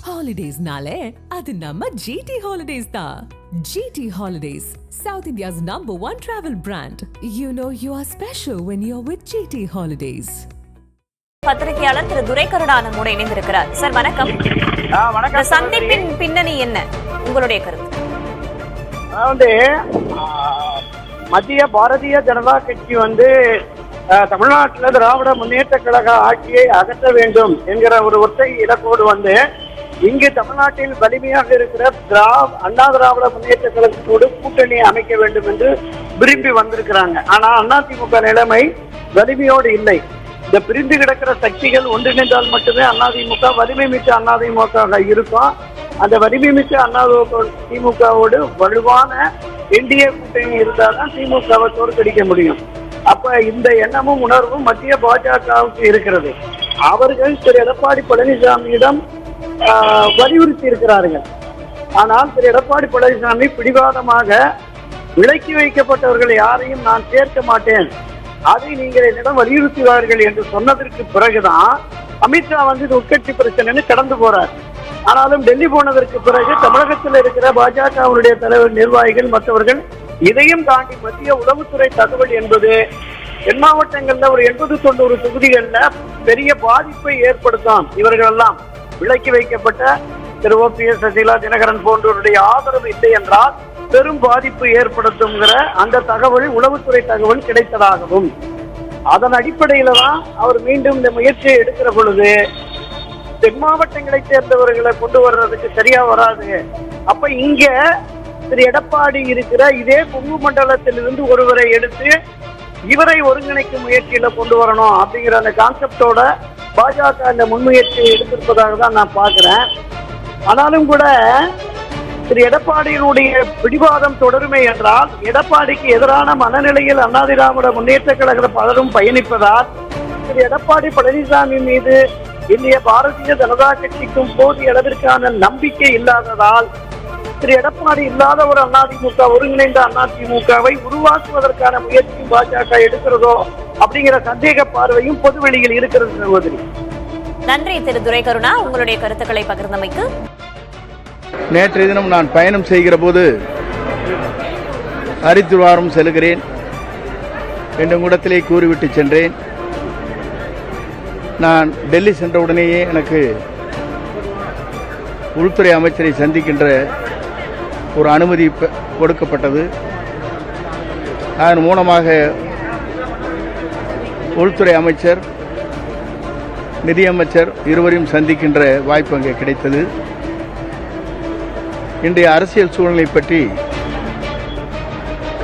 Holidays-nale, adu namma GT Holidays da. GT Holidays, South India's #1 travel brand. You know you are special when you're with GT Holidays. பத்திரிகையாளர் திரு துரைக்கருணா நம்மோடு இணைந்திருக்கிறார். Sir வணக்கம். வணக்கம். சந்திப்பின் பின்னணி என்ன, உங்களுடைய கருத்து? மத்திய பாரதிய ஜனதா கட்சி தமிழ்நாட்டில் திராவிட முன்னேற்ற கழக ஆட்சியை அகற்ற வேண்டும் என்கிற ஒரு ஒற்றை இலக்கோடு இங்கு தமிழ்நாட்டில் வலிமையாக இருக்கிற அண்ணா திராவிட முன்னேற்ற கழகத்தோடு கூட்டணி அமைக்க வேண்டும் என்று விரும்பி வந்திருக்கிறாங்க. ஆனால் அதிமுக நிலைமை வலிமையோடு இல்லை. இந்த பிரிந்து கிடக்கிற சக்திகள் ஒன்றிணைந்தால் மட்டுமே அதிமுக வலிமை மிக்க அதிமுக இருக்கும். அந்த வலிமை மிக்க திமுகவோடு வலுவான என்டிஏ கூட்டணி இருந்தால்தான் திமுகவை தோற்கடிக்க முடியும். அப்ப இந்த எண்ணமும் உணர்வும் மத்திய பாஜகவுக்கு இருக்கிறது. அவர்கள் திரு எடப்பாடி பழனிசாமியிடம் வலியுறுத்தி இருக்கிறார்கள். ஆனால் திரு எடப்பாடி பழனிசாமி பிடிவாதமாக விலக்கி வைக்கப்பட்டவர்கள் யாரையும் நான் சேர்க்க மாட்டேன், அதை நீங்கள் என்னிடம் வலியுறுத்துவார்கள் என்று சொன்னதற்கு பிறகுதான் அமித்ஷா இது உட்கட்சி பிரச்சனைன்னு கடந்து போறார். ஆனாலும் டெல்லி போனதற்கு பிறகு தமிழகத்தில் இருக்கிற பாஜகவுடைய தலைவர் நிர்வாகிகள் மற்றவர்கள் இதையும் தாண்டி மத்திய உளவுத்துறை தகவல் என்பது தென் மாவட்டங்கள்ல ஒரு 80-90 தொகுதிகள்ல பெரிய பாதிப்பை ஏற்படுத்தும். இவர்கள் எல்லாம் விலக்கி வைக்கப்பட்ட திரு OPS, சசிகலா, தினகரன் போன்றவருடைய ஆதரவு இல்லை என்றால் பெரும் பாதிப்பு ஏற்படுத்துங்கிற அந்த தகவல் உளவுத்துறை தகவல் கிடைத்ததாகவும் அதன் அடிப்படையில தான் அவர் மீண்டும் இந்த முயற்சியை எடுக்கிற பொழுது தென் மாவட்டங்களை சேர்ந்தவர்களை கொண்டு வர்றதுக்கு சரியா வராது. அப்ப இங்க திரு எடப்பாடி இருக்கிற இதே கொங்கு மண்டலத்திலிருந்து ஒருவரை எடுத்து இவரை ஒருங்கிணைக்கும் முயற்சியில கொண்டு வரணும் அப்படிங்கிற அந்த கான்செப்டோட பாஜக இந்த முன்முயற்சியை எடுத்திருப்பதாக தான் நான் பார்க்கிறேன். ஆனாலும் கூட திரு எடப்பாடியினுடைய பிடிவாதம் தொடருமே என்றால் எடப்பாடிக்கு எதிரான மனநிலையில் அண்ணா திராவிட முன்னேற்ற கழக பலரும் பயணிப்பதால் திரு எடப்பாடி பழனிசாமி மீது இந்திய பாரதிய ஜனதா கட்சிக்கும் போதிய அளவிற்கான நம்பிக்கை இல்லாததால் திரு எடப்பாடி இல்லாத ஒரு அதிமுக, ஒருங்கிணைந்த அதிமுகவை உருவாக்குவதற்கான முயற்சியும் பாஜக எடுக்கிறதோ அப்படிங்கிற சந்தேக பார்வையும் பொதுவெளியில் இருக்கிறது. சகோதரி, நன்றி திரு துரைக்கருணா, உங்களுடைய கருத்துக்களை பகிர்ந்தமைக்கு. நேற்றைய தினம் நான் பயணம் செய்கிற போது ஹரித்வாரம் செல்கிறேன் என்ற கூடத்திலே கூறிவிட்டு சென்றேன். நான் டெல்லி சென்றவுடனேயே எனக்கு உள்துறை அமைச்சரை சந்திக்கின்ற ஒரு அனுமதி கொடுக்கப்பட்டது. அதன் மூலமாக உள்துறை அமைச்சர், நிதியமைச்சர் இருவரையும் சந்திக்கின்ற வாய்ப்பு அங்கே கிடைத்தது. இன்றைய அரசியல் சூழ்நிலை பற்றி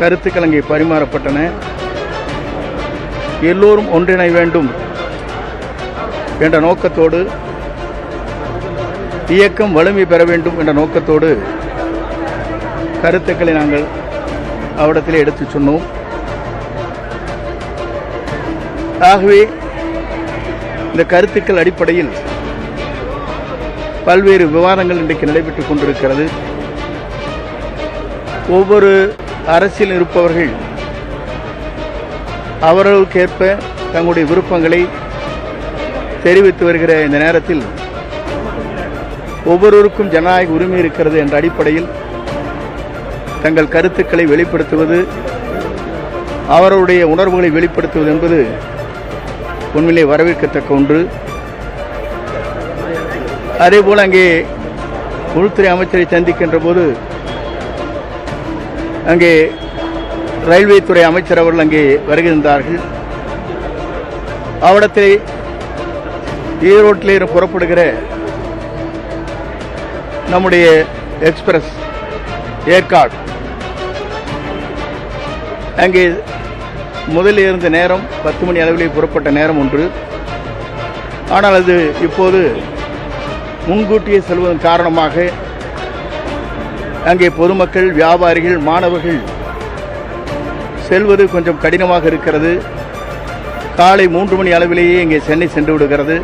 கருத்துக்கள் அங்கே பரிமாறப்பட்டன. எல்லோரும் ஒன்றிணை வேண்டும் என்ற நோக்கத்தோடு, இயக்கம் வலிமை பெற வேண்டும் என்ற நோக்கத்தோடு கருத்துக்களை நாங்கள் அவரிடத்தில் எடுத்து சொன்னோம். ஆகவே இந்த கருத்துக்கள் அடிப்படையில் பல்வேறு விவாதங்கள் இன்றைக்கு நடைபெற்றுக் கொண்டிருக்கிறது. ஒவ்வொரு அரசியல் இருப்பவர்கள் அவர்களுக்கேற்ப தங்களுடைய விருப்பங்களை தெரிவித்து வருகிற இந்த நேரத்தில் ஒவ்வொருவருக்கும் ஜனநாயக உரிமை இருக்கிறது என்ற அடிப்படையில் தங்கள் கருத்துக்களை வெளிப்படுத்துவது, அவருடைய உணர்வுகளை வெளிப்படுத்துவது என்பது உண்மையிலே வரவேற்கத்தக்க ஒன்று. அதேபோல் அங்கே உள்துறை அமைச்சரை சந்திக்கின்ற போது அங்கே ரயில்வே துறை அமைச்சர் அவர்கள் அங்கே வருகின்றார்கள். அவரிடத்தில் ஈரோட்டிலே புறப்படுகிற நம்முடைய எக்ஸ்பிரஸ் ஏற்காடு அங்கே முதலில் இருந்த நேரம் 10 மணி அளவிலே புறப்பட்ட நேரம் ஒன்று. ஆனால் அது இப்போது முன்கூட்டியே செல்வதன் காரணமாக அங்கே பொதுமக்கள், வியாபாரிகள், மாணவர்கள் செல்வது கொஞ்சம் கடினமாக இருக்கிறது. காலை 3 மணி அளவிலேயே இங்கே சென்னை சென்று விடுகிறது.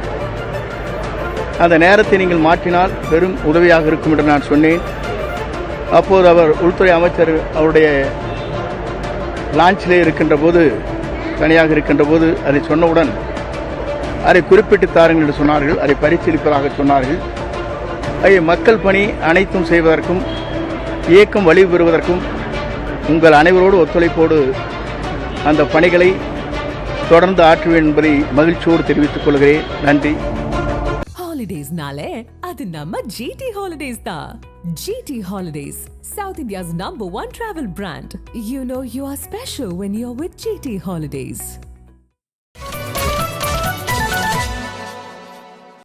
அந்த நேரத்தை நீங்கள் மாற்றினால் பெரும் உதவியாக இருக்கும் என்று நான் சொன்னேன். அப்போது அவர் உள்துறை அமைச்சர் அவருடைய லான்ச்சிலே இருக்கின்ற போது, தனியாக இருக்கின்ற போது அதை சொன்னவுடன் அதை குறிப்பிட்டு தாருங்கள் என்று சொன்னார்கள். அதை பரிசீலிப்பதாக சொன்னார்கள். மக்கள் பணி அனைத்தும் செய்வதற்கும் இயக்கம் வலிவு பெறுவதற்கும் உங்கள் அனைவரோடு ஒத்துழைப்போடு அந்த பணிகளை தொடர்ந்து ஆற்றுவேன் என்பதை மகிழ்ச்சியோடு தெரிவித்துக் கொள்கிறேன். நன்றி. ஹாலிடேஸ்னாலே அது நம்ம ஜிடி ஹாலிடேஸ் தான். GT holidays, South India's #1 travel brand. You know you are special when you're with GT Holidays.